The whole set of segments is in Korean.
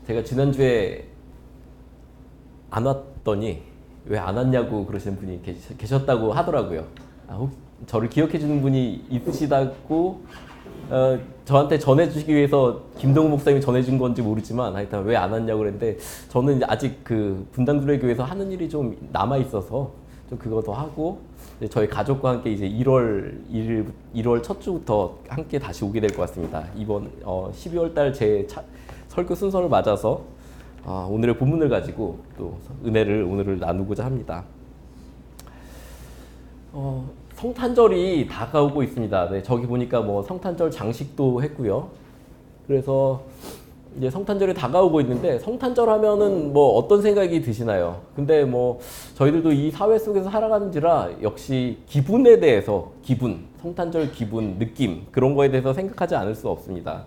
제가 지난주에 안 왔더니 왜 안 왔냐고 그러시는 분이 계셨다고 하더라고요. 저를 기억해 주는 분이 있으시다고 저한테 전해주시기 위해서 김동우 목사님이 전해준 건지 모르지만 하여튼 왜 안 왔냐고 그랬는데 저는 이제 아직 그 분당두레교회에서 하는 일이 좀 남아 있어서 좀 그거 더 하고 저희 가족과 함께 이제 1월 첫 주부터 함께 다시 오게 될 것 같습니다. 이번 12월 달 제 설교 순서를 맞아서 오늘의 본문을 가지고 또 은혜를 오늘 나누고자 합니다. 성탄절이 다가오고 있습니다. 네, 저기 보니까 뭐 성탄절 장식도 했고요. 그래서 이제 성탄절이 다가오고 있는데 성탄절 하면은 뭐 어떤 생각이 드시나요? 근데 뭐 저희들도 이 사회 속에서 살아가는지라 역시 기분에 대해서 성탄절 기분, 느낌 그런 거에 대해서 생각하지 않을 수 없습니다.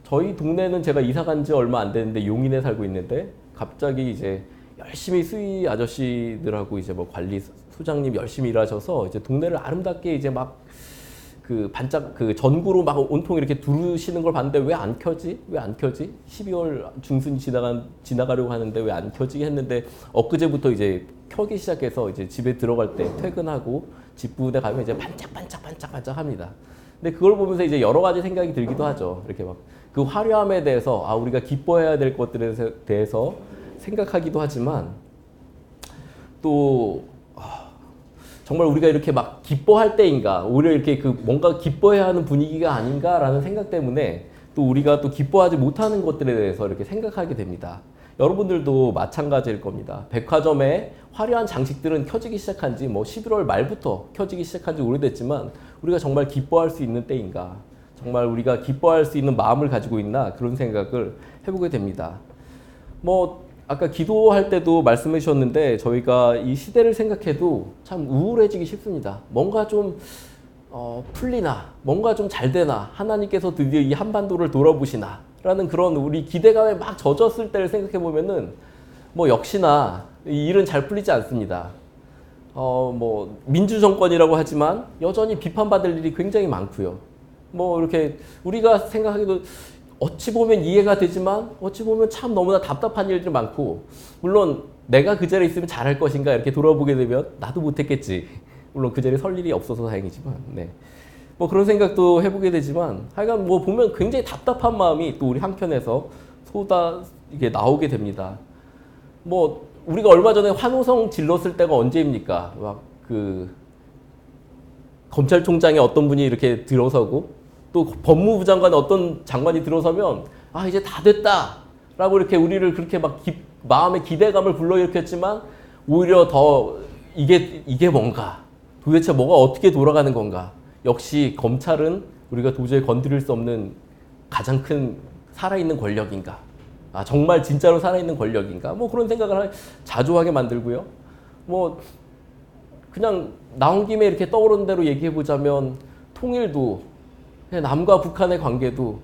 저희 동네는 제가 이사 간 지 얼마 안 됐는데 용인에 살고 있는데 갑자기 이제 열심히 수의 아저씨들하고 이제 뭐 관리 소장님 열심히 일하셔서 이제 동네를 아름답게 이제 막 그 반짝 그 전구로 막 온통 이렇게 두르시는 걸 봤는데 왜 안 켜지? 왜 안 켜지? 12월 중순이 지나가려고 하는데 왜 안 켜지? 했는데 엊그제부터 이제 켜기 시작해서 이제 집에 들어갈 때 퇴근하고 집 부대 가면 이제 반짝반짝 합니다. 근데 그걸 보면서 이제 여러 가지 생각이 들기도 하죠. 이렇게 막 그 화려함에 대해서 우리가 기뻐해야 될 것들에 대해서 생각하기도 하지만 또 정말 우리가 이렇게 막 기뻐할 때인가 오히려 이렇게 그 뭔가 기뻐해야 하는 분위기가 아닌가라는 생각 때문에 또 우리가 또 기뻐하지 못하는 것들에 대해서 이렇게 생각하게 됩니다. 여러분들도 마찬가지일 겁니다. 백화점에 화려한 장식들은 켜지기 시작한 지 뭐 11월 말부터 켜지기 시작한 지 오래됐지만 우리가 정말 기뻐할 수 있는 때인가? 정말 우리가 기뻐할 수 있는 마음을 가지고 있나? 그런 생각을 해보게 됩니다. 뭐 아까 기도할 때도 말씀해 주셨는데 저희가 이 시대를 생각해도 참 우울해지기 쉽습니다. 뭔가 좀 풀리나 뭔가 좀 잘 되나 하나님께서 드디어 이 한반도를 돌아보시나 라는 그런 우리 기대감에 막 젖었을 때를 생각해 보면은 뭐 역시나 이 일은 잘 풀리지 않습니다. 뭐 민주정권이라고 하지만 여전히 비판받을 일이 굉장히 많고요. 뭐 이렇게 우리가 생각하기도 어찌 보면 이해가 되지만 어찌 보면 참 너무나 답답한 일들이 많고 물론 내가 그 자리에 있으면 잘할 것인가 이렇게 돌아보게 되면 나도 못했겠지. 물론 그 자리에 설 일이 없어서 다행이지만 네. 뭐 그런 생각도 해보게 되지만 하여간 뭐 보면 굉장히 답답한 마음이 또 우리 한켠에서 이게 나오게 됩니다. 뭐 우리가 얼마 전에 환호성 질렀을 때가 언제입니까? 막 그 검찰총장의 어떤 분이 이렇게 들어서고 또 법무부 장관의 어떤 장관이 들어서면 이제 다 됐다 라고 이렇게 우리를 그렇게 막 마음의 기대감을 불러일으켰지만 오히려 더 이게 뭔가 도대체 뭐가 어떻게 돌아가는 건가 역시 검찰은 우리가 도저히 건드릴 수 없는 가장 큰 살아있는 권력인가 정말 진짜로 살아있는 권력인가 뭐 그런 생각을 자주 하게 만들고요. 뭐 그냥 나온 김에 이렇게 떠오르는 대로 얘기해보자면 통일도 남과 북한의 관계도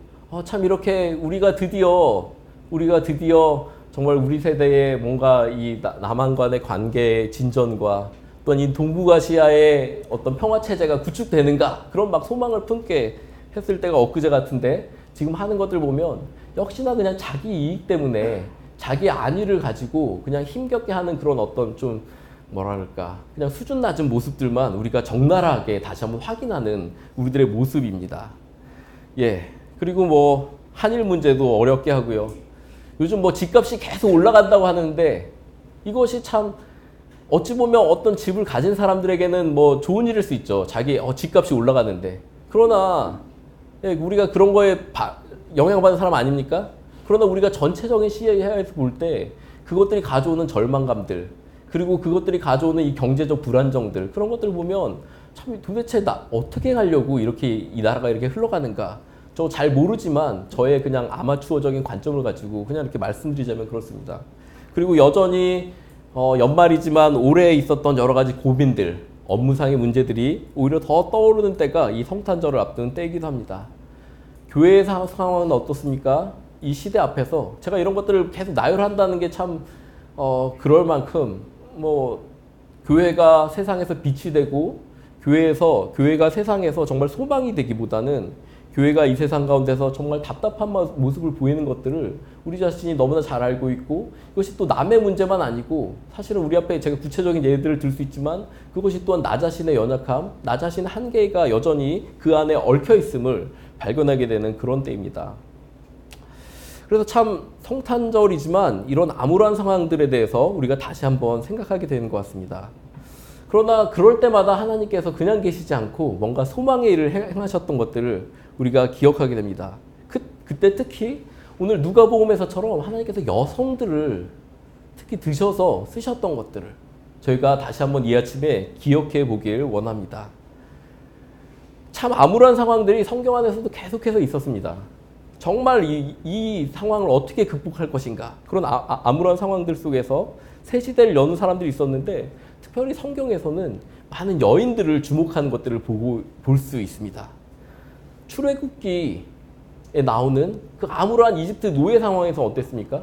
참 이렇게 우리가 드디어 정말 우리 세대의 뭔가 이 남한 간의 관계의 진전과 또한 이 동북아시아의 어떤 평화 체제가 구축되는가 그런 막 소망을 품게 했을 때가 엊그제 같은데 지금 하는 것들 보면 역시나 그냥 자기 이익 때문에 자기 안위를 가지고 그냥 힘겹게 하는 그런 어떤 좀 뭐랄까 그냥 수준 낮은 모습들만 우리가 적나라하게 다시 한번 확인하는 우리들의 모습입니다. 예. 그리고 뭐 한일 문제도 어렵게 하고요. 요즘 뭐 집값이 계속 올라간다고 하는데 이것이 참 어찌 보면 어떤 집을 가진 사람들에게는 뭐 좋은 일일 수 있죠. 자기 집값이 올라가는데. 그러나 예, 우리가 그런 거에 영향받는 사람 아닙니까? 그러나 우리가 전체적인 시야에서 볼 때 그것들이 가져오는 절망감들 그리고 그것들이 가져오는 이 경제적 불안정들 그런 것들을 보면 참 도대체 어떻게 가려고 이렇게 이 나라가 이렇게 흘러가는가 저 잘 모르지만 저의 그냥 아마추어적인 관점을 가지고 그냥 이렇게 말씀드리자면 그렇습니다. 그리고 여전히 연말이지만 올해 있었던 여러 가지 고민들 업무상의 문제들이 오히려 더 떠오르는 때가 이 성탄절을 앞두는 때이기도 합니다. 교회의 상황은 어떻습니까? 이 시대 앞에서 제가 이런 것들을 계속 나열한다는 게 참 그럴 만큼 뭐 교회가 세상에서 빛이 되고 교회가 세상에서 정말 소망이 되기보다는 교회가 이 세상 가운데서 정말 답답한 모습을 보이는 것들을 우리 자신이 너무나 잘 알고 있고, 이것이 또 남의 문제만 아니고 사실은 우리 앞에 제가 구체적인 예들을 들 수 있지만 그것이 또한 나 자신의 연약함, 나 자신의 한계가 여전히 그 안에 얽혀 있음을 발견하게 되는 그런 때입니다. 그래서 참 성탄절이지만 이런 암울한 상황들에 대해서 우리가 다시 한번 생각하게 되는 것 같습니다. 그러나 그럴 때마다 하나님께서 그냥 계시지 않고 뭔가 소망의 일을 행하셨던 것들을 우리가 기억하게 됩니다. 그때 특히 오늘 누가복음에서처럼 하나님께서 여성들을 특히 드셔서 쓰셨던 것들을 저희가 다시 한번 이 아침에 기억해 보길 원합니다. 참 암울한 상황들이 성경 안에서도 계속해서 있었습니다. 정말 이 상황을 어떻게 극복할 것인가, 그런 암울한 상황들 속에서 새 시대를 여는 사람들이 있었는데, 특별히 성경에서는 많은 여인들을 주목하는 것들을 볼 수 있습니다. 출애굽기에 나오는 그 암울한 이집트 노예 상황에서 어땠습니까?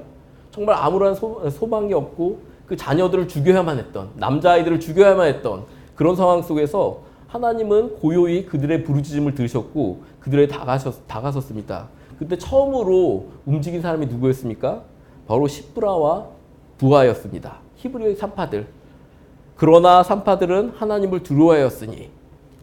정말 암울한 소망이 없고 그 자녀들을 죽여야만 했던, 남자아이들을 죽여야만 했던 그런 상황 속에서 하나님은 고요히 그들의 부르짖음을 들으셨고 그들에 다가섰습니다. 그때 처음으로 움직인 사람이 누구였습니까? 바로 시브라와 부하였습니다. 히브리의 산파들. 그러나 산파들은 하나님을 두려워하였으니,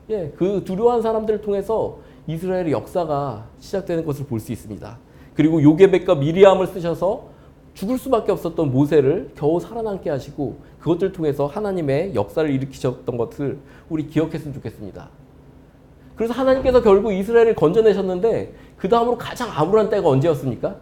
그 두려워한 사람들을 통해서 이스라엘의 역사가 시작되는 것을 볼 수 있습니다. 그리고 요게벳과 미리암을 쓰셔서 죽을 수밖에 없었던 모세를 겨우 살아남게 하시고 그것들 통해서 하나님의 역사를 일으키셨던 것을 우리 기억했으면 좋겠습니다. 그래서 하나님께서 결국 이스라엘을 건져내셨는데 그 다음으로 가장 암울한 때가 언제였습니까?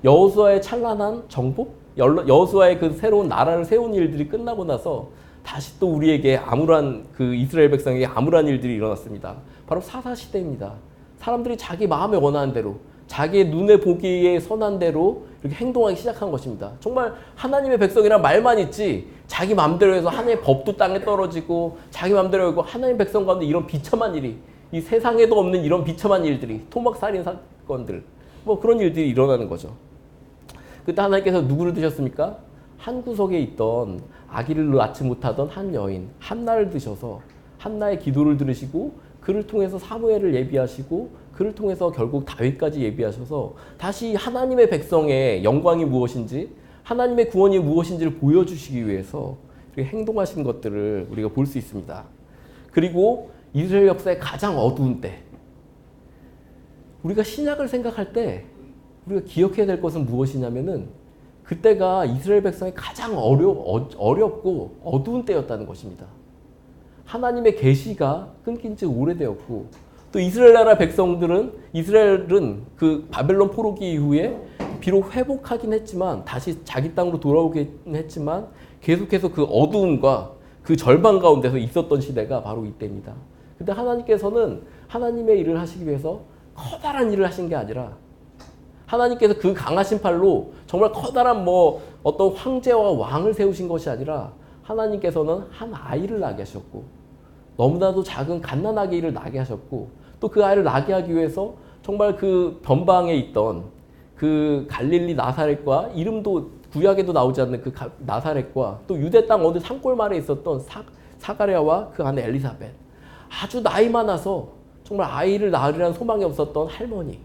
여호수아의 찬란한 정복? 여호수아의 그 새로운 나라를 세운 일들이 끝나고 나서 다시 또 우리에게 암울한, 그 이스라엘 백성에게 암울한 일들이 일어났습니다. 바로 사사 시대입니다. 사람들이 자기 마음에 원하는 대로, 자기의 눈에 보기에 선한 대로 이렇게 행동하기 시작한 것입니다. 정말 하나님의 백성이란 말만 있지 자기 마음대로 해서 하나님의 법도 땅에 떨어지고 자기 마음대로 하고 하나님의 백성 가운데 이런 비참한 일이, 이 세상에도 없는 이런 비참한 일들이, 토막살인 사건들, 뭐 그런 일들이 일어나는 거죠. 그때 하나님께서 누구를 드셨습니까? 한 구석에 있던 아기를 낳지 못하던 한 여인 한나를 드셔서 한나의 기도를 들으시고 그를 통해서 사무엘을 예비하시고 그를 통해서 결국 다윗까지 예비하셔서 다시 하나님의 백성의 영광이 무엇인지, 하나님의 구원이 무엇인지를 보여주시기 위해서 이렇게 행동하신 것들을 우리가 볼 수 있습니다. 그리고 이스라엘 역사의 가장 어두운 때, 우리가 신약을 생각할 때 우리가 기억해야 될 것은 무엇이냐면은 그때가 이스라엘 백성이 가장 어렵고 어두운 때였다는 것입니다. 하나님의 계시가 끊긴 지 오래되었고, 또 이스라엘 나라 백성들은, 이스라엘은 그 바벨론 포로기 이후에 비록 회복하긴 했지만, 다시 자기 땅으로 돌아오긴 했지만 계속해서 그 어두움과 그 절망 가운데서 있었던 시대가 바로 이때입니다. 근데 하나님께서는 하나님의 일을 하시기 위해서 커다란 일을 하신 게 아니라, 하나님께서 그 강하신 팔로 정말 커다란 어떤 황제와 왕을 세우신 것이 아니라 하나님께서는 한 아이를 낳게 하셨고, 너무나도 작은 갓난아기를 낳게 하셨고, 또 그 아이를 낳게 하기 위해서 정말 그 변방에 있던 그 갈릴리 나사렛과, 이름도 구약에도 나오지 않는 그 나사렛과, 또 유대 땅 어느 산골마을에 있었던 사가랴와 그 아내 엘리사벳, 아주 나이 많아서 정말 아이를 낳으리라는 소망이 없었던 할머니,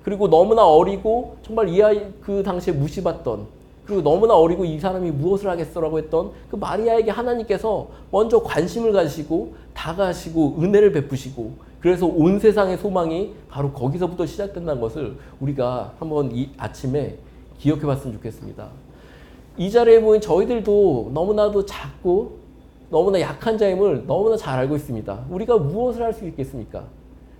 그리고 너무나 어리고 정말 이 아이 그 당시에 무시받던, 그리고 너무나 어리고 이 사람이 무엇을 하겠어라고 했던 그 마리아에게 하나님께서 먼저 관심을 가지시고 다가가시고 은혜를 베푸시고, 그래서 온 세상의 소망이 바로 거기서부터 시작된다는 것을 우리가 한번 이 아침에 기억해 봤으면 좋겠습니다. 이 자리에 모인 저희들도 너무나도 작고 너무나 약한 자임을 너무나 잘 알고 있습니다. 우리가 무엇을 할 수 있겠습니까?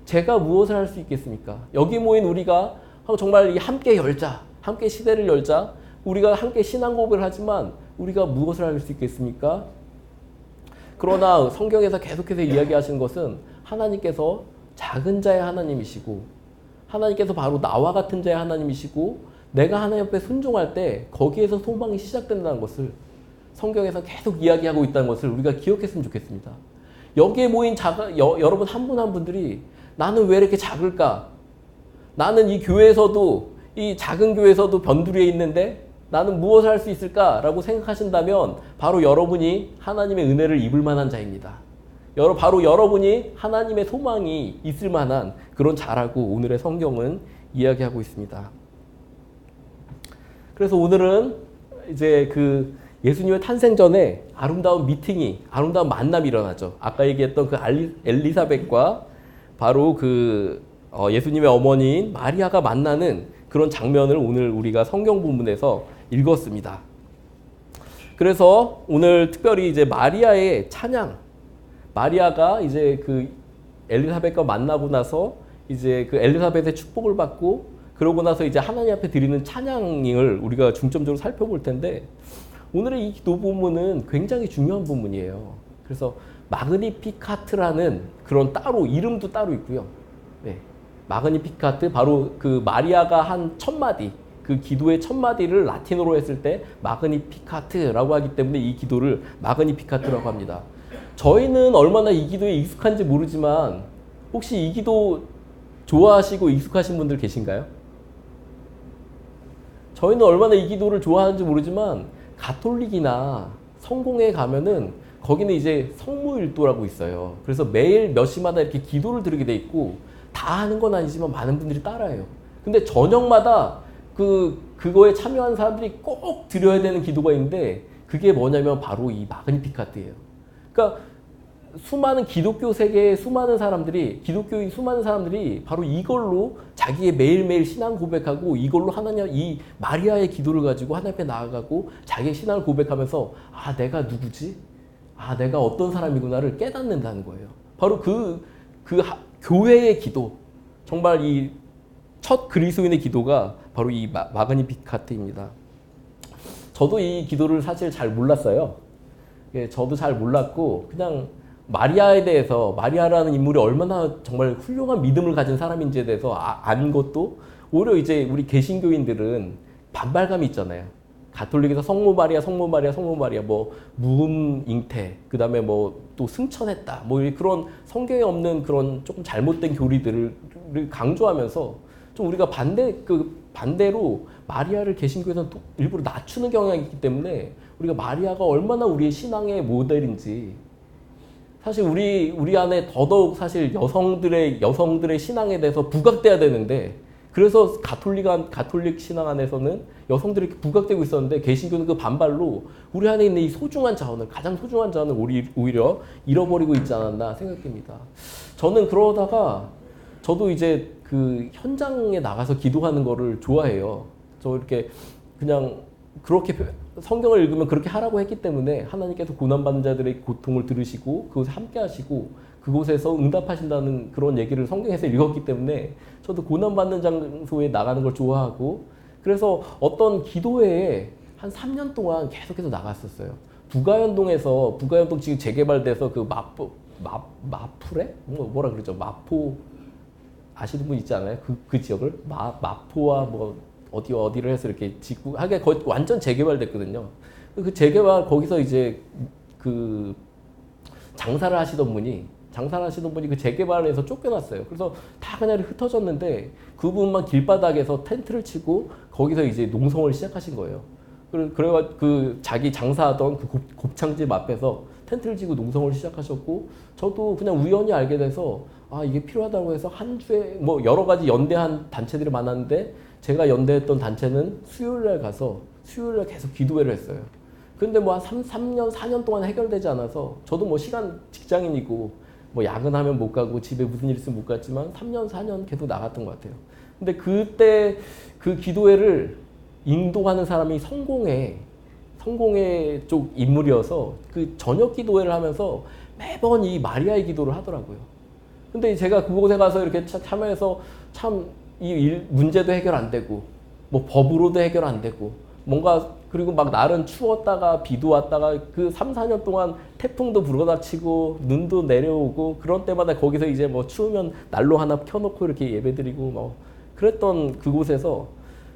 제가 무엇을 할 수 있겠습니까? 여기 모인 우리가 정말 함께 열자, 함께 시대를 열자, 우리가 함께 신앙 고백을 하지만 우리가 무엇을 할 수 있겠습니까? 그러나 성경에서 계속해서 이야기하시는 것은 하나님께서 작은 자의 하나님이시고, 하나님께서 바로 나와 같은 자의 하나님이시고, 내가 하나님 앞에 순종할 때 거기에서 소망이 시작된다는 것을 성경에서 계속 이야기하고 있다는 것을 우리가 기억했으면 좋겠습니다. 여기에 모인 여러분 한 분 한 분들이 나는 왜 이렇게 작을까? 나는 이 교회에서도, 이 작은 교회에서도 변두리에 있는데 나는 무엇을 할 수 있을까? 라고 생각하신다면 바로 여러분이 하나님의 은혜를 입을 만한 자입니다. 바로 여러분이 하나님의 소망이 있을 만한 그런 자라고 오늘의 성경은 이야기하고 있습니다. 그래서 오늘은 이제 그 예수님의 탄생 전에 아름다운 미팅이, 아름다운 만남이 일어나죠. 아까 얘기했던 그 엘리사벳과 바로 그 예수님의 어머니인 마리아가 만나는 그런 장면을 오늘 우리가 성경 본문에서 읽었습니다. 그래서 오늘 특별히 이제 마리아의 찬양, 마리아가 이제 그 엘리사벳과 만나고 나서 이제 그 엘리사벳의 축복을 받고 그러고 나서 이제 하나님 앞에 드리는 찬양을 우리가 중점적으로 살펴볼 텐데 오늘의 이 기도 본문은 굉장히 중요한 본문이에요. 그래서 마그니피카트라는 그런 따로 이름도 따로 있고요. 네. 마그니피카트 바로 그 마리아가 한 첫 마디, 그 기도의 첫 마디를 라틴어로 했을 때 마그니피카트라고 하기 때문에 이 기도를 마그니피카트라고 합니다. 저희는 얼마나 이 기도에 익숙한지 모르지만 혹시 이 기도 좋아하시고 익숙하신 분들 계신가요? 저희는 얼마나 이 기도를 좋아하는지 모르지만 가톨릭이나 성공회 가면은 거기는 이제 성모일도라고 있어요. 그래서 매일 몇 시마다 이렇게 기도를 드리게 돼 있고 다 하는 건 아니지만 많은 분들이 따라해요. 근데 저녁마다 그거에 참여한 사람들이 꼭 드려야 되는 기도가 있는데 그게 뭐냐면 바로 이 마그니피카트예요. 그러니까 수많은 기독교 세계의 기독교인 수많은 사람들이 바로 이걸로 자기의 매일매일 신앙 고백하고 이걸로 하나님, 이 마리아의 기도를 가지고 하나님 앞에 나아가고 자기의 신앙을 고백하면서 아, 내가 누구지? 아, 내가 어떤 사람이구나를 깨닫는다는 거예요. 바로 교회의 기도, 정말 이 첫 그리스도인의 기도가 바로 이 마그니피카트입니다. 저도 이 기도를 사실 잘 몰랐어요. 저도 잘 몰랐고 그냥 마리아에 대해서, 마리아라는 인물이 얼마나 정말 훌륭한 믿음을 가진 사람인지에 대해서 아는 것도 오히려 이제 우리 개신교인들은 반발감이 있잖아요. 가톨릭에서 성모 마리아, 뭐 무음 잉태, 그 다음에 뭐 또 승천했다, 뭐 그런 성경에 없는 그런 조금 잘못된 교리들을 강조하면서 좀 우리가 반대로 마리아를 개신교에서는 또 일부러 낮추는 경향이 있기 때문에 우리가 마리아가 얼마나 우리의 신앙의 모델인지, 사실 우리 안에 더더욱 사실 여성들의 신앙에 대해서 부각돼야 되는데, 그래서 가톨릭 신앙 안에서는 여성들이 부각되고 있었는데 개신교는 그 반발로 우리 안에 있는 이 가장 소중한 자원을 오히려 잃어버리고 있지 않았나 생각됩니다. 저는 그러다가 저도 이제 그 현장에 나가서 기도하는 거를 좋아해요. 저 이렇게 그냥 그렇게 성경을 읽으면 그렇게 하라고 했기 때문에 하나님께서 고난받는 자들의 고통을 들으시고 그것에 함께 하시고 그곳에서 응답하신다는 그런 얘기를 성경에서 읽었기 때문에 저도 고난받는 장소에 나가는 걸 좋아하고, 그래서 어떤 기도회에 한 3년 동안 계속해서 나갔었어요. 부가연동 지금 재개발돼서 그 마풀에? 뭐라 그러죠? 마포 아시는 분 있지 않아요? 그 지역을? 마포와 뭐 어디를 해서 이렇게 짓고 하게 거의 완전 재개발됐거든요. 그 재개발 거기서 이제 그 장사를 하시던 분이 그 재개발에서 쫓겨났어요. 그래서 다 그냥 흩어졌는데 그분만 길바닥에서 텐트를 치고 거기서 이제 농성을 시작하신 거예요. 그래가 그 자기 장사하던 그 곱창집 앞에서 텐트를 치고 농성을 시작하셨고, 저도 그냥 우연히 알게 돼서 아, 이게 필요하다고 해서 한 주에 뭐 여러 가지 연대한 단체들이 많았는데 제가 연대했던 단체는 수요일날 가서 수요일날 계속 기도회를 했어요. 근데 뭐 한 3년, 4년 동안 해결되지 않아서 저도 뭐 직장인이고 뭐 야근하면 못 가고 집에 무슨 일 있으면 못 갔지만 3년, 4년 계속 나갔던 것 같아요. 근데 그때 그 기도회를 인도하는 사람이 성공회 쪽 인물이어서 그 저녁 기도회를 하면서 매번 이 마리아의 기도를 하더라고요. 근데 제가 그곳에 가서 이렇게 참여해서 참 이 문제도 해결 안 되고 뭐 법으로도 해결 안 되고 뭔가, 그리고 막 날은 추웠다가 비도 왔다가 그 3, 4년 동안 태풍도 불어닥치고 눈도 내려오고 그런 때마다 거기서 이제 뭐 추우면 난로 하나 켜놓고 이렇게 예배드리고 뭐 그랬던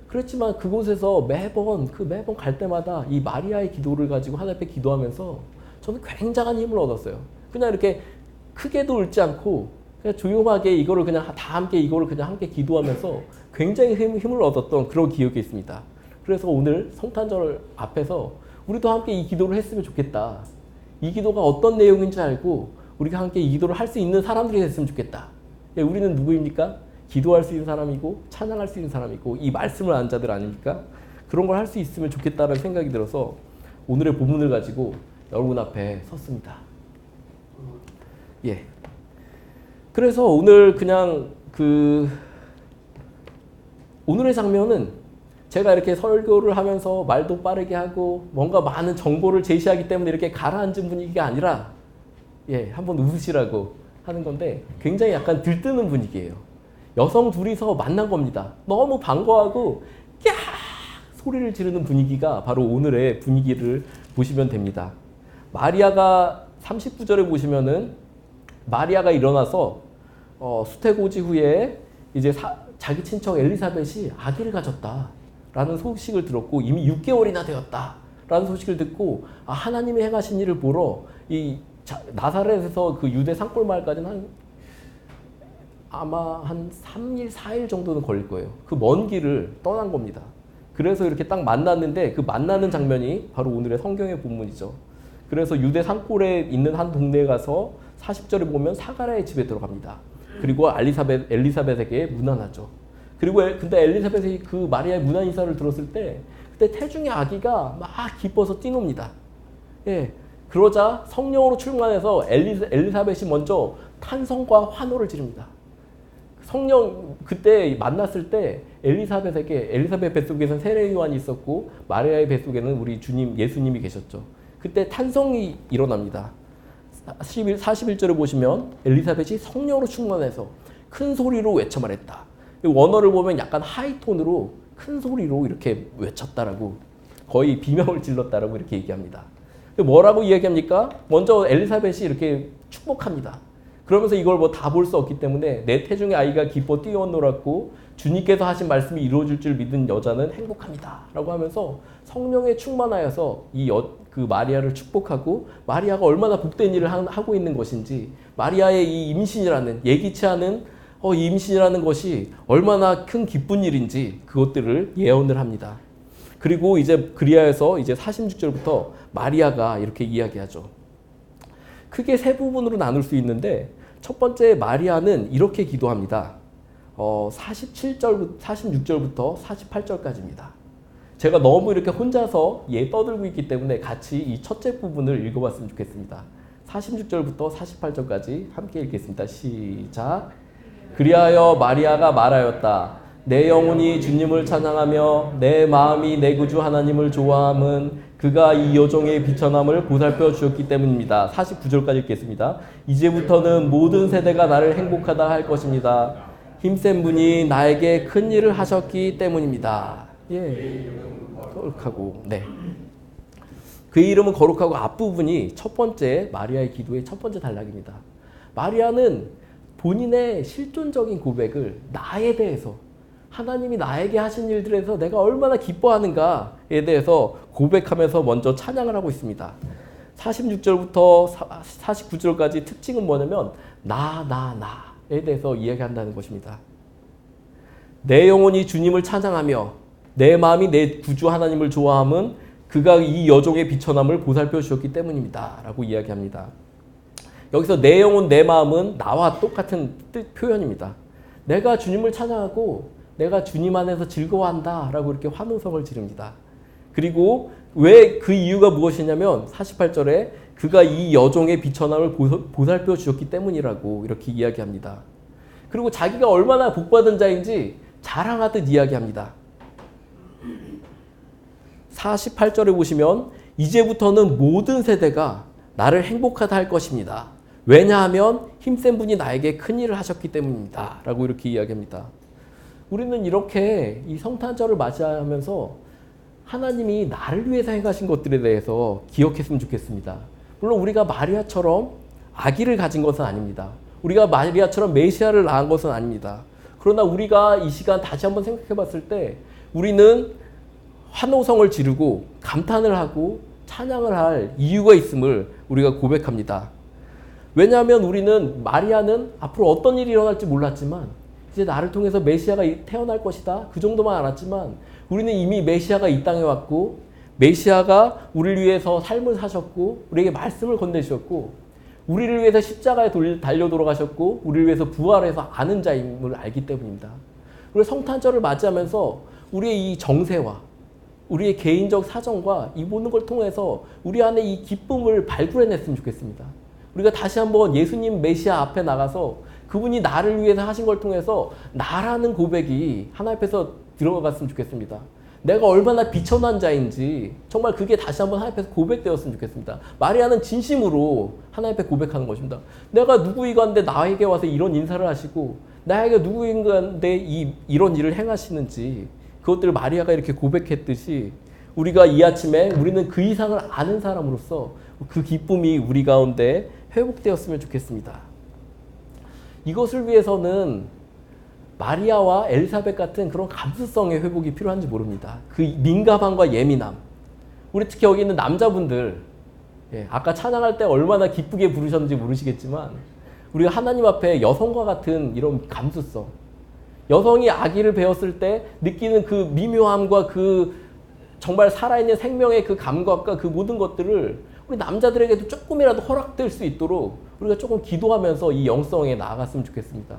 그랬지만 그곳에서 매번 갈 때마다 이 마리아의 기도를 가지고 하나님 앞에 기도하면서 저는 굉장한 힘을 얻었어요. 그냥 이렇게 크게도 울지 않고 그냥 조용하게 이거를 그냥 함께 기도하면서 굉장히 힘을 얻었던 그런 기억이 있습니다. 그래서 오늘 성탄절 앞에서 우리도 함께 이 기도를 했으면 좋겠다. 이 기도가 어떤 내용인지 알고 우리가 함께 이 기도를 할 수 있는 사람들이 됐으면 좋겠다. 예, 우리는 누구입니까? 기도할 수 있는 사람이고 찬양할 수 있는 사람이고 이 말씀을 아는 자들 아닙니까? 그런 걸 할 수 있으면 좋겠다는 생각이 들어서 오늘의 본문을 가지고 여러분 앞에 섰습니다. 예. 그래서 오늘 그냥 오늘의 장면은 제가 이렇게 설교를 하면서 말도 빠르게 하고 뭔가 많은 정보를 제시하기 때문에 이렇게 가라앉은 분위기가 아니라 예, 한번 웃으시라고 하는 건데 굉장히 약간 들뜨는 분위기예요. 여성 둘이서 만난 겁니다. 너무 반가워하고 야! 소리를 지르는 분위기가 바로 오늘의 분위기를 보시면 됩니다. 마리아가 39절에 보시면은 마리아가 일어나서 수태고지 후에 이제 자기 친척 엘리사벳이 아기를 가졌다라는 소식을 들었고 이미 6개월이나 되었다라는 소식을 듣고 하나님이 행하신 일을 보러 이 나사렛에서 그 유대 산골 마을까지는 아마 한 3일, 4일 정도는 걸릴 거예요. 그 먼 길을 떠난 겁니다. 그래서 이렇게 딱 만났는데 그 만나는 장면이 바로 오늘의 성경의 본문이죠. 그래서 유대 산골에 있는 한 동네에 가서 40절에 보면 사가랴의 집에 들어갑니다. 그리고 엘리사벳에게 문안하죠. 그리고 근데 엘리사벳이 그 마리아의 문안 인사를 들었을 때 그때 태중의 아기가 막 기뻐서 뛰놉니다. 예. 그러자 성령으로 충만해서 엘리사벳이 먼저 탄성과 환호를 지릅니다. 성령 그때 만났을 때 엘리사벳 뱃속에는 세례 요한이 있었고 마리아의 뱃속에는 우리 주님 예수님이 계셨죠. 그때 탄성이 일어납니다. 41절을 보시면 엘리사벳이 성령으로 충만해서 큰 소리로 외쳐 말했다. 원어를 보면 약간 하이톤으로 큰 소리로 이렇게 외쳤다라고 거의 비명을 질렀다라고 이렇게 얘기합니다. 뭐라고 이야기합니까? 먼저 엘리사벳이 이렇게 축복합니다. 그러면서 이걸 뭐 다 볼 수 없기 때문에 내 태중의 아이가 기뻐 뛰어놀았고 주님께서 하신 말씀이 이루어질 줄 믿은 여자는 행복합니다. 라고 하면서 성령에 충만하여서 그 마리아를 축복하고 마리아가 얼마나 복된 일을 하고 있는 것인지 마리아의 이 임신이라는 예기치 않은 임신이라는 것이 얼마나 큰 기쁜 일인지 그것들을 예언을 합니다. 그리고 이제 그리하여서 이제 46절부터 마리아가 이렇게 이야기하죠. 크게 세 부분으로 나눌 수 있는데 첫 번째 마리아는 이렇게 기도합니다. 46절부터 48절까지입니다. 제가 너무 이렇게 혼자서 떠들고 있기 때문에 같이 이 첫째 부분을 읽어봤으면 좋겠습니다. 46절부터 48절까지 함께 읽겠습니다. 시작. 그리하여 마리아가 말하였다. 내 영혼이 주님을 찬양하며 내 마음이 내 구주 하나님을 좋아함은 그가 이 여종의 비천함을 보살펴 주었기 때문입니다. 49절까지 읽겠습니다. 이제부터는 모든 세대가 나를 행복하다 할 것입니다. 힘센 분이 나에게 큰 일을 하셨기 때문입니다. 예. 거룩하고, 네. 그의 이름은 거룩하고 앞부분이 첫 번째 마리아의 기도의 첫 번째 단락입니다. 마리아는 본인의 실존적인 고백을 나에 대해서 하나님이 나에게 하신 일들에서 내가 얼마나 기뻐하는가에 대해서 고백하면서 먼저 찬양을 하고 있습니다. 46절부터 49절까지 특징은 뭐냐면 나에 대해서 이야기한다는 것입니다. 내 영혼이 주님을 찬양하며 내 마음이 내 구주 하나님을 좋아함은 그가 이 여종의 비천함을 보살펴 주셨기 때문입니다. 라고 이야기합니다. 여기서 내 영혼, 내 마음은 나와 똑같은 표현입니다. 내가 주님을 찬양하고 내가 주님 안에서 즐거워한다 라고 이렇게 환호성을 지릅니다. 그리고 왜 그 이유가 무엇이냐면 48절에 그가 이 여종의 비천함을 보살펴 주셨기 때문이라고 이렇게 이야기합니다. 그리고 자기가 얼마나 복받은 자인지 자랑하듯 이야기합니다. 48절에 보시면 이제부터는 모든 세대가 나를 행복하다 할 것입니다. 왜냐하면 힘센 분이 나에게 큰 일을 하셨기 때문입니다. 라고 이렇게 이야기합니다. 우리는 이렇게 이 성탄절을 맞이하면서 하나님이 나를 위해서 행하신 것들에 대해서 기억했으면 좋겠습니다. 물론 우리가 마리아처럼 아기를 가진 것은 아닙니다. 우리가 마리아처럼 메시아를 낳은 것은 아닙니다. 그러나 우리가 이 시간 다시 한번 생각해 봤을 때 우리는 환호성을 지르고 감탄을 하고 찬양을 할 이유가 있음을 우리가 고백합니다. 왜냐하면 우리는 마리아는 앞으로 어떤 일이 일어날지 몰랐지만 이제 나를 통해서 메시아가 태어날 것이다. 그 정도만 알았지만 우리는 이미 메시아가 이 땅에 왔고 메시아가 우리를 위해서 삶을 사셨고 우리에게 말씀을 건네주셨고 우리를 위해서 십자가에 달려 돌아가셨고 우리를 위해서 부활해서 아는 자임을 알기 때문입니다. 그리고 성탄절을 맞이하면서 우리의 이 정세와 우리의 개인적 사정과 이 모든 걸 통해서 우리 안에 이 기쁨을 발굴해냈으면 좋겠습니다. 우리가 다시 한번 예수님 메시아 앞에 나가서 그분이 나를 위해서 하신 걸 통해서 나라는 고백이 하나님 앞에서 들어갔으면 좋겠습니다. 내가 얼마나 비천한 자인지 정말 그게 다시 한번 하나님 앞에서 고백되었으면 좋겠습니다. 마리아는 진심으로 하나님 앞에 고백하는 것입니다. 내가 누구이간데 나에게 와서 이런 인사를 하시고 나에게 누구인가인데 이런 일을 행하시는지 그것들을 마리아가 이렇게 고백했듯이 우리가 이 아침에 우리는 그 이상을 아는 사람으로서 그 기쁨이 우리 가운데 회복되었으면 좋겠습니다. 이것을 위해서는 마리아와 엘리사벳 같은 그런 감수성의 회복이 필요한지 모릅니다. 그 민감함과 예민함. 우리 특히 여기 있는 남자분들, 아까 찬양할 때 얼마나 기쁘게 부르셨는지 모르시겠지만 우리가 하나님 앞에 여성과 같은 이런 감수성, 여성이 아기를 배웠을 때 느끼는 그 미묘함과 그 정말 살아있는 생명의 그 감각과 그 모든 것들을 우리 남자들에게도 조금이라도 허락될 수 있도록 우리가 조금 기도하면서 이 영성에 나아갔으면 좋겠습니다.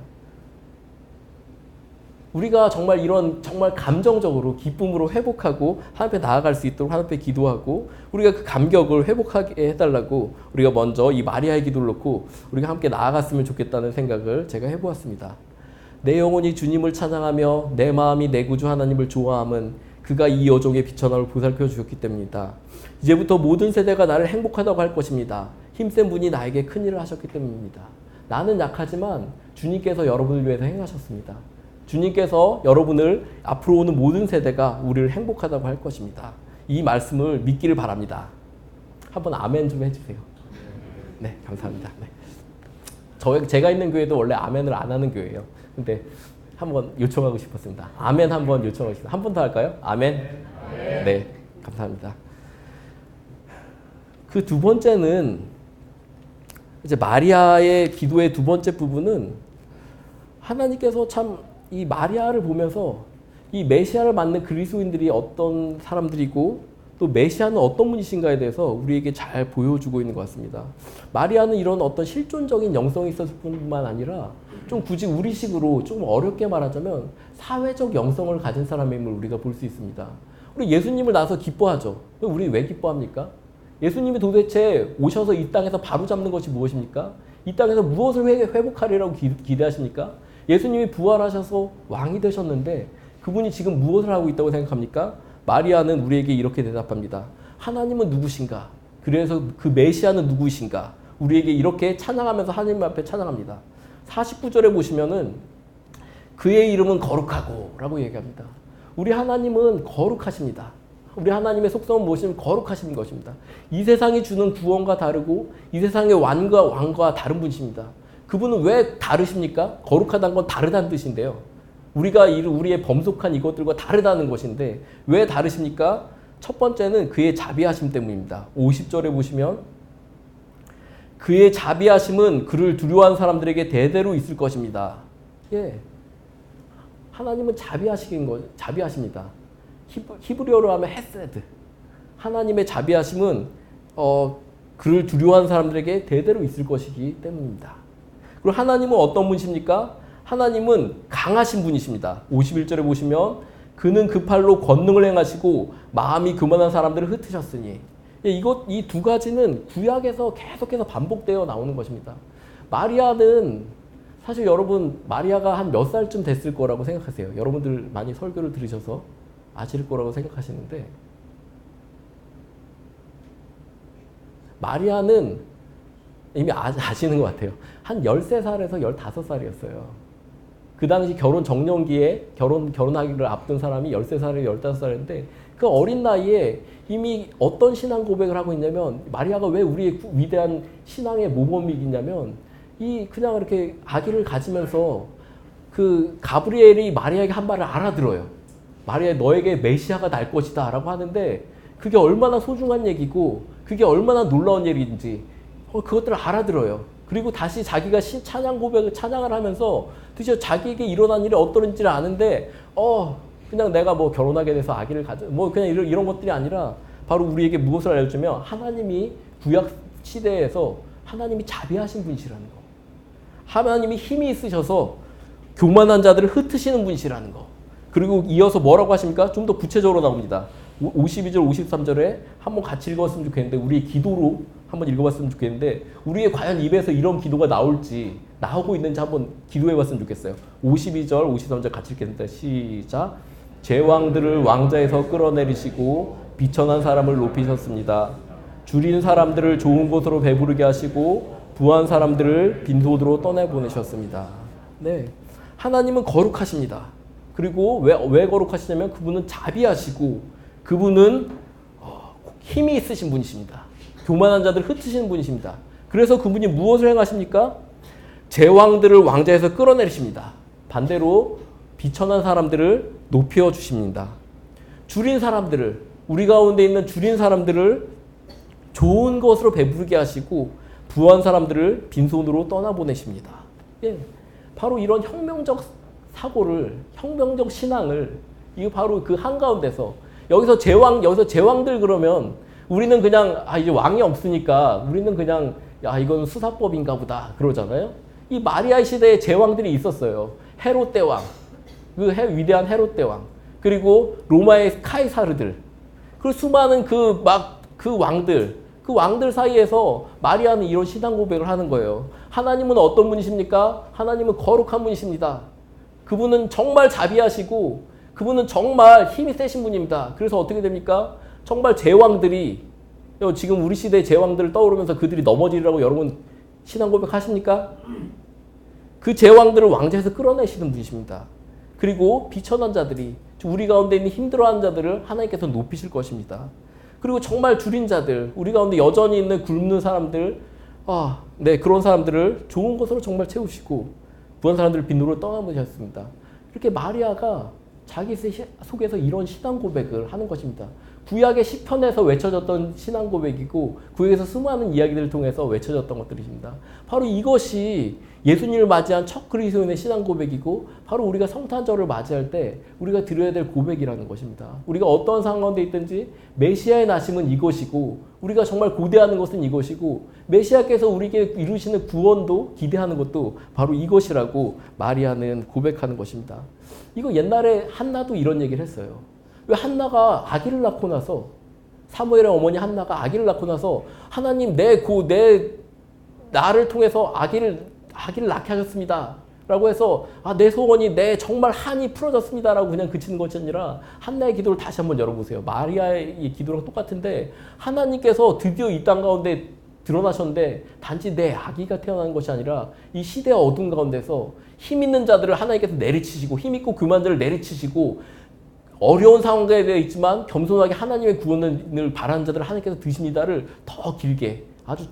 우리가 정말 이런 정말 감정적으로 기쁨으로 회복하고 하나님 앞에 나아갈 수 있도록 하나님 앞에 기도하고 우리가 그 감격을 회복하게 해달라고 우리가 먼저 이 마리아의 기도를 놓고 우리가 함께 나아갔으면 좋겠다는 생각을 제가 해보았습니다. 내 영혼이 주님을 찬양하며 내 마음이 내 구주 하나님을 좋아함은 그가 이 여종의 비천함을 보살펴 주셨기 때문이다. 이제부터 모든 세대가 나를 행복하다고 할 것입니다. 힘센 분이 나에게 큰일을 하셨기 때문입니다. 나는 약하지만 주님께서 여러분을 위해서 행하셨습니다. 주님께서 여러분을 앞으로 오는 모든 세대가 우리를 행복하다고 할 것입니다. 이 말씀을 믿기를 바랍니다. 한번 아멘 좀 해주세요. 네, 감사합니다. 네. 제가 있는 교회도 원래 아멘을 안 하는 교회예요. 근데 한번 요청하고 싶었습니다. 아멘 한번 요청하고 싶습니다. 한 번 더 할까요? 아멘? 네, 감사합니다. 그 두 번째는 이제 마리아의 기도의 두 번째 부분은 하나님께서 참 이 마리아를 보면서 이 메시아를 맞는 그리스도인들이 어떤 사람들이고 또 메시아는 어떤 분이신가에 대해서 우리에게 잘 보여주고 있는 것 같습니다. 마리아는 이런 어떤 실존적인 영성이 있었을 뿐만 아니라 좀 굳이 우리식으로 좀 어렵게 말하자면 사회적 영성을 가진 사람임을 우리가 볼 수 있습니다. 우리 예수님을 나서 기뻐하죠. 우리 왜 기뻐합니까? 예수님이 도대체 오셔서 이 땅에서 바로잡는 것이 무엇입니까? 이 땅에서 무엇을 회복하리라고 기대하십니까? 예수님이 부활하셔서 왕이 되셨는데 그분이 지금 무엇을 하고 있다고 생각합니까? 마리아는 우리에게 이렇게 대답합니다. 하나님은 누구신가? 그래서 그 메시아는 누구이신가? 우리에게 이렇게 찬양하면서 하나님 앞에 찬양합니다. 49절에 보시면은 그의 이름은 거룩하고 라고 얘기합니다. 우리 하나님은 거룩하십니다. 우리 하나님의 속성은 무엇이냐면 거룩하신 것입니다. 이 세상이 주는 구원과 다르고 이 세상의 왕과 다른 분이십니다. 그분은 왜 다르십니까? 거룩하다는 건 다르다는 뜻인데요. 우리의 범속한 이것들과 다르다는 것인데 왜 다르십니까? 첫 번째는 그의 자비하심 때문입니다. 50절에 보시면 그의 자비하심은 그를 두려워하는 사람들에게 대대로 있을 것입니다. 예, 하나님은 자비하십니다. 히브리어로 하면 헤세드. 하나님의 자비하심은 그를 두려워하는 사람들에게 대대로 있을 것이기 때문입니다. 그리고 하나님은 어떤 분이십니까? 하나님은 강하신 분이십니다. 51절에 보시면 그는 그 팔로 권능을 행하시고 마음이 교만한 사람들을 흩으셨으니 이 두 가지는 구약에서 계속해서 반복되어 나오는 것입니다. 마리아는 사실 여러분 마리아가 한 몇 살쯤 됐을 거라고 생각하세요? 여러분들 많이 설교를 들으셔서 아실 거라고 생각하시는데 마리아는 이미 아시는 것 같아요. 한 13살에서 15살이었어요. 그 당시 결혼 정년기에 결혼하기를 앞둔 사람이 13살에 15살인데 그 어린 나이에 이미 어떤 신앙 고백을 하고 있냐면 마리아가 왜 우리의 위대한 신앙의 모범이냐면 그냥 이렇게 아기를 가지면서 그 가브리엘이 마리아에게 한 말을 알아들어요. 마리아 너에게 메시아가 날 것이다 라고 하는데 그게 얼마나 소중한 얘기고 그게 얼마나 놀라운 얘기인지 그것들을 알아들어요. 그리고 다시 자기가 찬양 고백을 찬양을 하면서 드디어 자기에게 일어난 일이 어떤지를 아는데 그냥 내가 뭐 결혼하게 돼서 아기를 가져 그냥 이런 것들이 아니라 바로 우리에게 무엇을 알려주면 하나님이 구약 시대에서 하나님이 자비하신 분이시라는 거. 하나님이 힘이 있으셔서 교만한 자들을 흩으시는 분이시라는 거. 그리고 이어서 뭐라고 하십니까? 좀 더 구체적으로 나옵니다. 52절, 53절에 한번 같이 읽었으면 좋겠는데, 우리의 기도로 한번 읽어봤으면 좋겠는데, 우리의 과연 입에서 이런 기도가 나올지, 나오고 있는지 한번 기도해봤으면 좋겠어요. 52절, 53절 같이 읽겠습니다. 시작. 제왕들을 왕자에서 끌어내리시고 비천한 사람을 높이셨습니다. 줄인 사람들을 좋은 곳으로 배부르게 하시고 부한 사람들을 빈손으로 떠내보내셨습니다. 네, 하나님은 거룩하십니다. 그리고 왜 거룩하시냐면 그분은 자비하시고 그분은 힘이 있으신 분이십니다. 교만한 자들을 흩으시는 분이십니다. 그래서 그분이 무엇을 행하십니까? 제왕들을 왕자에서 끌어내리십니다. 반대로 비천한 사람들을 높여 주십니다. 줄인 사람들을, 우리 가운데 있는 줄인 사람들을 좋은 것으로 배부르게 하시고 부한 사람들을 빈손으로 떠나보내십니다. 예, 바로 이런 혁명적 사고를, 혁명적 신앙을, 이거 바로 그 한가운데서 여기서 제왕들 그러면 우리는 그냥 이제 왕이 없으니까 우리는 그냥 이건 수사법인가 보다 그러잖아요. 이 마리아 시대에 제왕들이 있었어요. 헤롯 대왕, 위대한 헤롯 대왕, 그리고 로마의 카이사르들, 그 수많은 그 왕들 사이에서 마리아는 이런 신앙 고백을 하는 거예요. 하나님은 어떤 분이십니까? 하나님은 거룩한 분이십니다. 그분은 정말 자비하시고 그분은 정말 힘이 세신 분입니다. 그래서 어떻게 됩니까? 정말 제왕들이, 지금 우리 시대의 제왕들을 떠오르면서 그들이 넘어지리라고 여러분 신앙 고백하십니까? 그 제왕들을 왕자에서 끌어내시는 분이십니다. 그리고 비천한 자들이, 우리 가운데 있는 힘들어하는 자들을 하나님께서 높이실 것입니다. 그리고 정말 줄인 자들, 우리 가운데 여전히 있는 굶는 사람들, 그런 사람들을 좋은 것으로 정말 채우시고 부한 사람들을 빈으로 떠나보셨습니다. 이렇게 마리아가 자기 속에서 이런 신앙 고백을 하는 것입니다. 구약의 시편에서 외쳐졌던 신앙 고백이고 구약에서 수많은 이야기들을 통해서 외쳐졌던 것들입니다. 바로 이것이 예수님을 맞이한 첫 그리스도인의 신앙 고백이고 바로 우리가 성탄절을 맞이할 때 우리가 드려야 될 고백이라는 것입니다. 우리가 어떤 상황 가운데 있든지 메시아의 나심은 이것이고 우리가 정말 고대하는 것은 이것이고 메시아께서 우리에게 이루시는 구원도 기대하는 것도 바로 이것이라고 마리아는 고백하는 것입니다. 이거 옛날에 한나도 이런 얘기를 했어요. 왜 한나가 아기를 낳고 나서, 사무엘의 어머니 한나가 아기를 낳고 나서 하나님 나를 통해서 아기를 낳게 하셨습니다 라고 해서 내 소원이 정말 한이 풀어졌습니다 라고 그냥 그치는 것이 아니라 한나의 기도를 다시 한번 열어보세요. 마리아의 기도랑 똑같은데 하나님께서 드디어 이 땅 가운데 드러나셨는데 단지 내 아기가 태어나는 것이 아니라 이 시대의 어둠 가운데서 힘 있는 자들을 하나님께서 내리치시고 힘 있고 교만한 자를 내리치시고 어려운 상황에 있지만 겸손하게 하나님의 구원을 바라는 자들을 하나님께서 드십니다를 더 길게 아주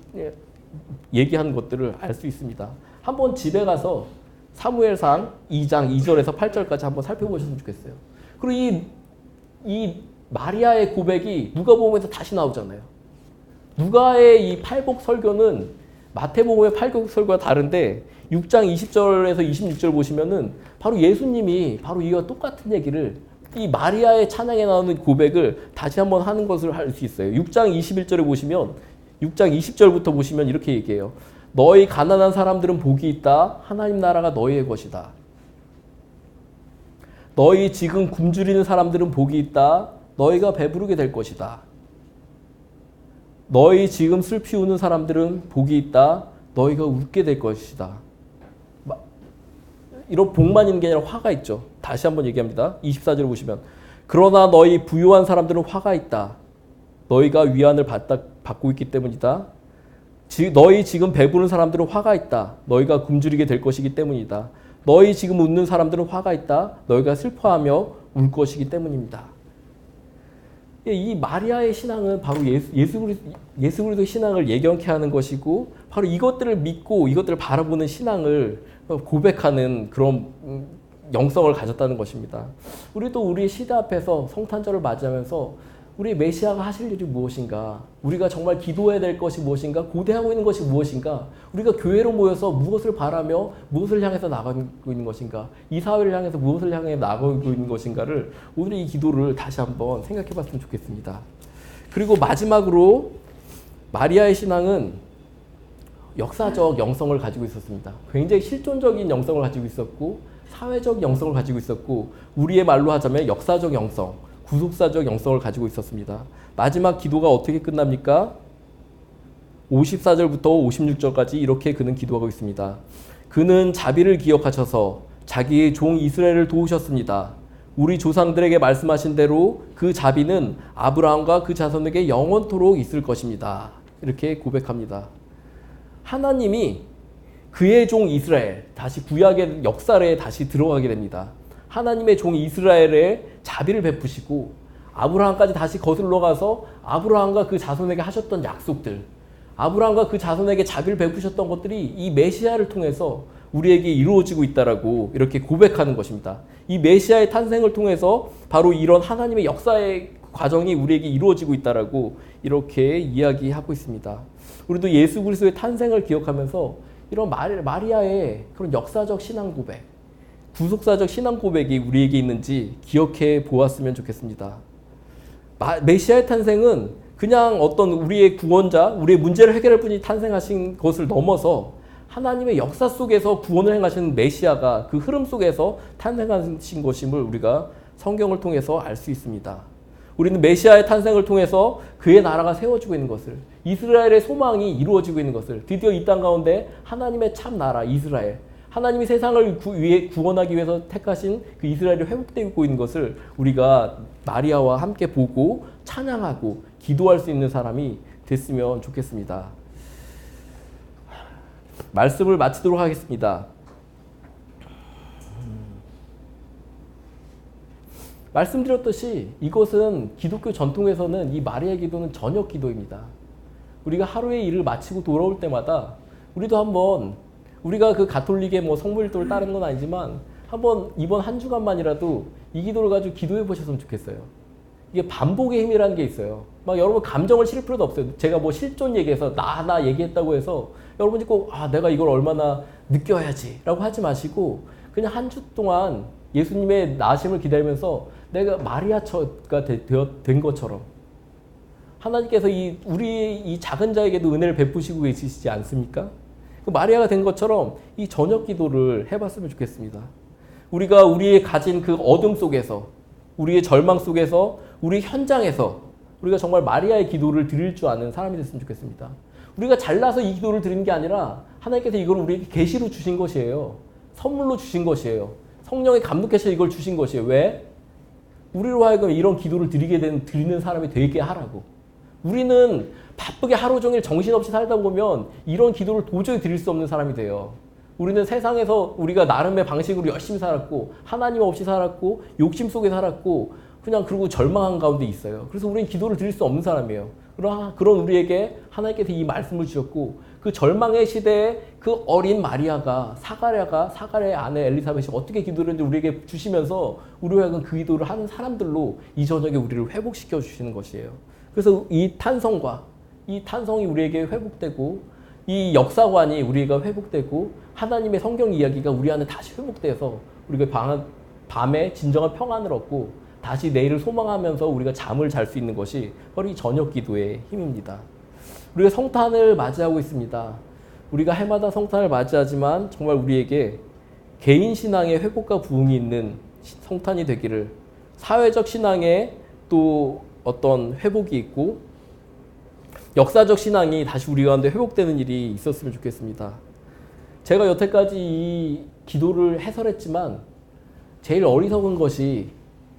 얘기하는 것들을 알 수 있습니다. 한번 집에 가서 사무엘상 2장 2절에서 8절까지 한번 살펴보셨으면 좋겠어요. 그리고 이 마리아의 고백이 누가복음에서 다시 나오잖아요. 누가의 이 팔복 설교는 마태복음의 팔복 설교와 다른데 6장 20절에서 26절 보시면은 바로 예수님이 바로 이와 똑같은 얘기를 이 마리아의 찬양에 나오는 고백을 다시 한번 하는 것을 할 수 있어요. 6장 21절에 보시면 6장 20절부터 보시면 이렇게 얘기해요. 너희 가난한 사람들은 복이 있다. 하나님 나라가 너희의 것이다. 너희 지금 굶주리는 사람들은 복이 있다. 너희가 배부르게 될 것이다. 너희 지금 슬피 우는 사람들은 복이 있다. 너희가 웃게 될 것이다. 이런 복만 있는 게 아니라 화가 있죠. 다시 한번 얘기합니다. 24절을 보시면 그러나 너희 부유한 사람들은 화가 있다. 너희가 위안을 받고 있기 때문이다. 너희 지금 배부른 사람들은 화가 있다. 너희가 굶주리게 될 것이기 때문이다. 너희 지금 웃는 사람들은 화가 있다. 너희가 슬퍼하며 울 것이기 때문입니다. 이 마리아의 신앙은 바로 예수 그리스도의 신앙을 예견케 하는 것이고 바로 이것들을 믿고 이것들을 바라보는 신앙을 고백하는 그런 영성을 가졌다는 것입니다. 우리도 우리의 시대 앞에서 성탄절을 맞이하면서 우리 메시아가 하실 일이 무엇인가, 우리가 정말 기도해야 될 것이 무엇인가, 고대하고 있는 것이 무엇인가, 우리가 교회로 모여서 무엇을 바라며 무엇을 향해서 나가고 있는 것인가, 이 사회를 향해서 무엇을 향해 나가고 있는 것인가를 오늘 이 기도를 다시 한번 생각해 봤으면 좋겠습니다. 그리고 마지막으로 마리아의 신앙은 역사적 영성을 가지고 있었습니다. 굉장히 실존적인 영성을 가지고 있었고 사회적 영성을 가지고 있었고 우리의 말로 하자면 역사적 영성, 구속사적 영성을 가지고 있었습니다. 마지막 기도가 어떻게 끝납니까? 54절부터 56절까지 이렇게 그는 기도하고 있습니다. 그는 자비를 기억하셔서 자기의 종 이스라엘을 도우셨습니다. 우리 조상들에게 말씀하신 대로 그 자비는 아브라함과 그 자손에게 영원토록 있을 것입니다. 이렇게 고백합니다. 하나님이 그의 종 이스라엘, 다시 구약의 역사에 다시 들어가게 됩니다. 하나님의 종 이스라엘에 자비를 베푸시고 아브라함까지 다시 거슬러 가서 아브라함과 그 자손에게 하셨던 약속들, 아브라함과 그 자손에게 자비를 베푸셨던 것들이 이 메시아를 통해서 우리에게 이루어지고 있다라고 이렇게 고백하는 것입니다. 이 메시아의 탄생을 통해서 바로 이런 하나님의 역사의 과정이 우리에게 이루어지고 있다라고 이렇게 이야기하고 있습니다. 우리도 예수 그리스도의 탄생을 기억하면서 이런 마리아의 그런 역사적 신앙 고백, 구속사적 신앙 고백이 우리에게 있는지 기억해 보았으면 좋겠습니다. 메시아의 탄생은 그냥 어떤 우리의 구원자, 우리의 문제를 해결할 분이 탄생하신 것을 넘어서 하나님의 역사 속에서 구원을 행하시는 메시아가 그 흐름 속에서 탄생하신 것임을 우리가 성경을 통해서 알 수 있습니다. 우리는 메시아의 탄생을 통해서 그의 나라가 세워지고 있는 것을, 이스라엘의 소망이 이루어지고 있는 것을, 드디어 이 땅 가운데 하나님의 참 나라 이스라엘, 하나님이 세상을 구원하기 위해서 택하신 그 이스라엘이 회복되고 있는 것을 우리가 마리아와 함께 보고 찬양하고 기도할 수 있는 사람이 됐으면 좋겠습니다. 말씀을 마치도록 하겠습니다. 말씀드렸듯이 이것은 기독교 전통에서는 이 마리아의 기도는 저녁 기도입니다. 우리가 하루의 일을 마치고 돌아올 때마다 우리도 한번 우리가 그 가톨릭의 뭐 성물도를 따르는 건 아니지만 한번 이번 한 주간만이라도 이 기도를 가지고 기도해 보셨으면 좋겠어요. 이게 반복의 힘이라는 게 있어요. 막 여러분 감정을 실을 필요도 없어요. 제가 뭐 실존 얘기해서 나 얘기했다고 해서 여러분이 꼭 내가 이걸 얼마나 느껴야지 라고 하지 마시고 그냥 한 주 동안 예수님의 나심을 기다리면서 내가 마리아가 된 것처럼 하나님께서 우리 이 작은 자에게도 은혜를 베푸시고 계시지 않습니까? 그 마리아가 된 것처럼 이 저녁 기도를 해봤으면 좋겠습니다. 우리가 우리의 가진 그 어둠 속에서, 우리의 절망 속에서, 우리 현장에서 우리가 정말 마리아의 기도를 드릴 줄 아는 사람이 됐으면 좋겠습니다. 우리가 잘나서 이 기도를 드리는 게 아니라 하나님께서 이걸 우리에게 계시로 주신 것이에요. 선물로 주신 것이에요. 성령의 감독해서 이걸 주신 것이에요. 왜? 우리로 하여금 이런 기도를 드리는 사람이 되게 하라고. 우리는 바쁘게 하루 종일 정신없이 살다 보면 이런 기도를 도저히 드릴 수 없는 사람이 돼요. 우리는 세상에서 우리가 나름의 방식으로 열심히 살았고 하나님 없이 살았고 욕심 속에 살았고 그리고 절망한 가운데 있어요. 그래서 우리는 기도를 드릴 수 없는 사람이에요. 그런 우리에게 하나님께서 이 말씀을 주셨고 그 절망의 시대에 그 어린 마리아가 사가랴의 아내 엘리사벳이 어떻게 기도를 했는지 우리에게 주시면서 우리와 하여금 그 기도를 하는 사람들로 이 저녁에 우리를 회복시켜 주시는 것이에요. 그래서 이 탄성이 우리에게 회복되고 이 역사관이 우리가 회복되고 하나님의 성경 이야기가 우리 안에 다시 회복돼서 우리가 밤에 진정한 평안을 얻고 다시 내일을 소망하면서 우리가 잠을 잘 수 있는 것이 바로 이 저녁 기도의 힘입니다. 우리가 성탄을 맞이하고 있습니다. 우리가 해마다 성탄을 맞이하지만 정말 우리에게 개인 신앙의 회복과 부흥이 있는 성탄이 되기를, 사회적 신앙에 또 어떤 회복이 있고 역사적 신앙이 다시 우리 가운데 회복되는 일이 있었으면 좋겠습니다. 제가 여태까지 이 기도를 해설했지만 제일 어리석은 것이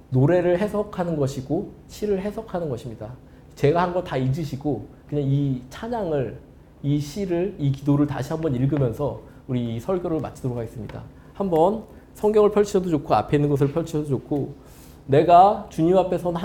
노래를 해석하는 것이고 시를 해석하는 것입니다. 제가 한 거 다 잊으시고 그냥 이 찬양을, 이 시를, 이 기도를 다시 한번 읽으면서 우리 이 설교를 마치도록 하겠습니다. 한번 성경을 펼치셔도 좋고 앞에 있는 것을 펼치셔도 좋고 내가 주님 앞에 선